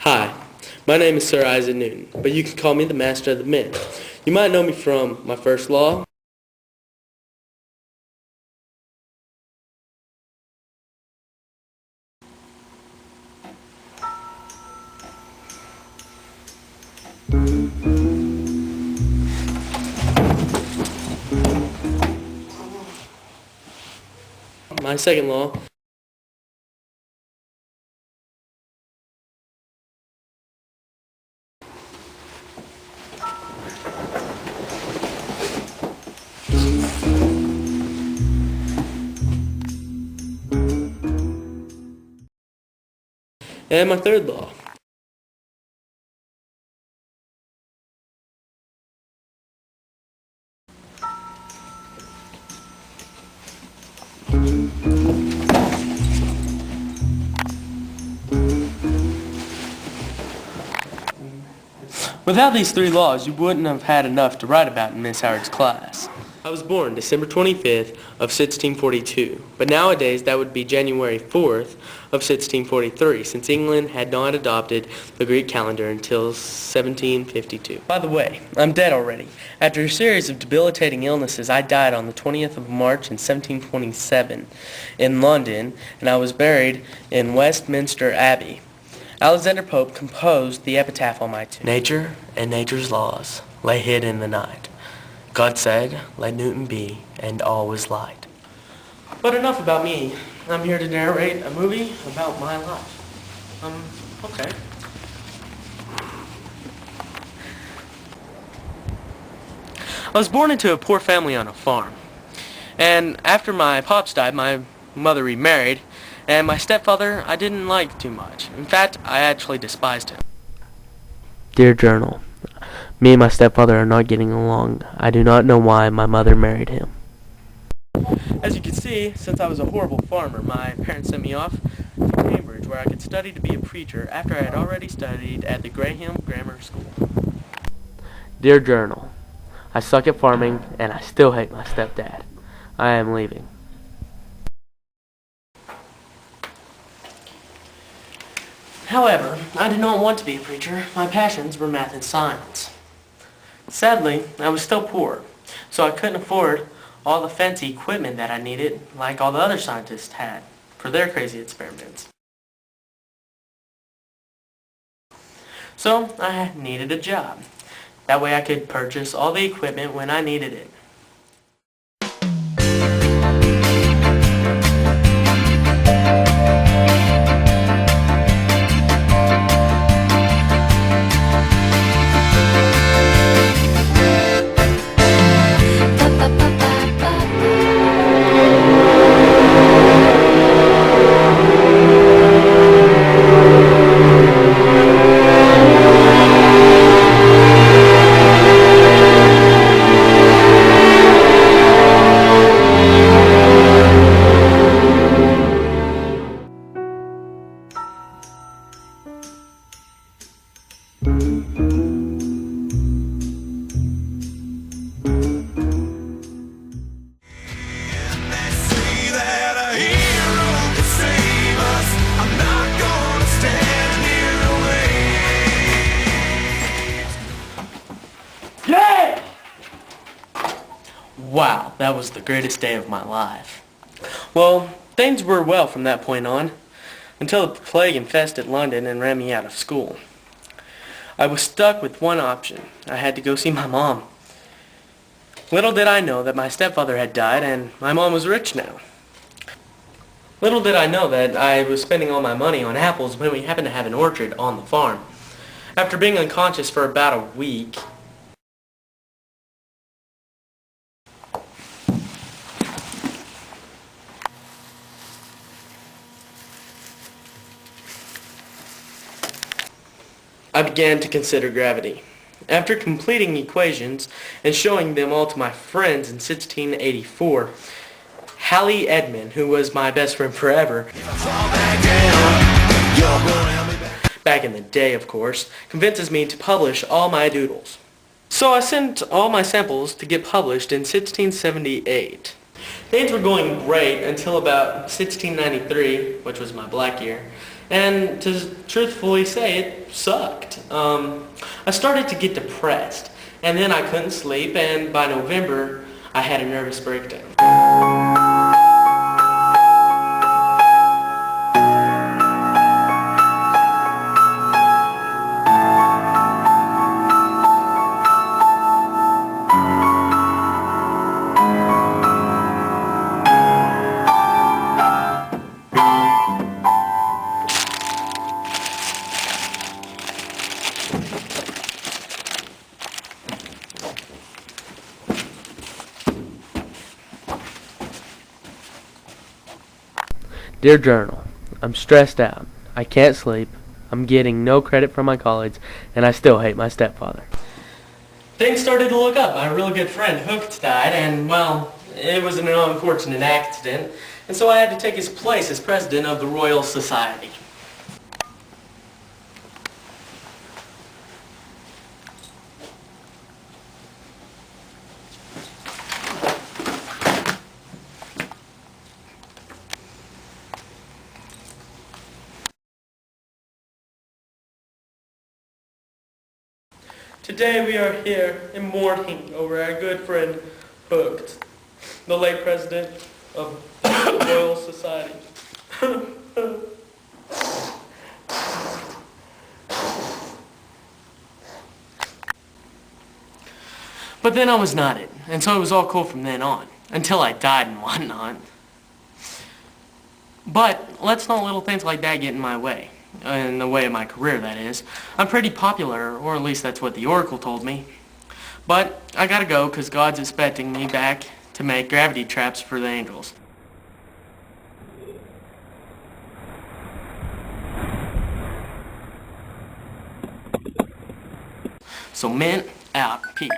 Hi, my name is Sir Isaac Newton, but you can call me the Master of the Men. You might know me from my first law, my second law, and my third law. Without these three laws, you wouldn't have had enough to write about in Miss Howard's class. I was born December 25th of 1642, but nowadays that would be January 4th of 1643, since England had not adopted the Greek calendar until 1752. By the way, I'm dead already. After a series of debilitating illnesses, I died on the 20th of March in 1727 in London, and I was buried in Westminster Abbey. Alexander Pope composed the epitaph on my tomb. Nature and nature's laws lay hid in the night. God said, let Newton be, and all was light. But enough about me. I'm here to narrate a movie about my life. Okay. I was born into a poor family on a farm. And after my pops died, my mother remarried, and my stepfather I didn't like too much. In fact, I actually despised him. Dear Journal, me and my stepfather are not getting along. I do not know why my mother married him. As you can see, since I was a horrible farmer, my parents sent me off to Cambridge where I could study to be a preacher after I had already studied at the Graham Grammar School. Dear Journal, I suck at farming and I still hate my stepdad. I am leaving. However, I did not want to be a preacher. My passions were math and science. Sadly, I was still poor, so I couldn't afford all the fancy equipment that I needed, like all the other scientists had, for their crazy experiments. So, I needed a job. That way I could purchase all the equipment when I needed it. Wow, that was the greatest day of my life. Well, things were well from that point on, until the plague infested London and ran me out of school. I was stuck with one option. I had to go see my mom. Little did I know that my stepfather had died and my mom was rich now. Little did I know that I was spending all my money on apples when we happened to have an orchard on the farm. After being unconscious for about a week, I began to consider gravity. After completing equations and showing them all to my friends in 1684, Hallie Edmond, who was my best friend forever, back in the day of course, convinces me to publish all my doodles. So I sent all my samples to get published in 1678. Things were going great until about 1693, which was my black year, And to truthfully say, it sucked. I started to get depressed, and then I couldn't sleep, and by November, I had a nervous breakdown. Dear Journal, I'm stressed out. I can't sleep. I'm getting no credit from my college, and I still hate my stepfather. Things started to look up. My real good friend Hooked died, and, well, it was an unfortunate accident, and so I had to take his place as president of the Royal Society. Today we are here in mourning over our good friend Hooked, the late president of the Royal Society. But then I was knighted, and so it was all cool from then on, until I died and whatnot. But let's not little things like that get in my way. In the way of my career, that is. I'm pretty popular, or at least that's what the Oracle told me. But I gotta go, because God's expecting me back to make gravity traps for the angels. So, mint out. Peace.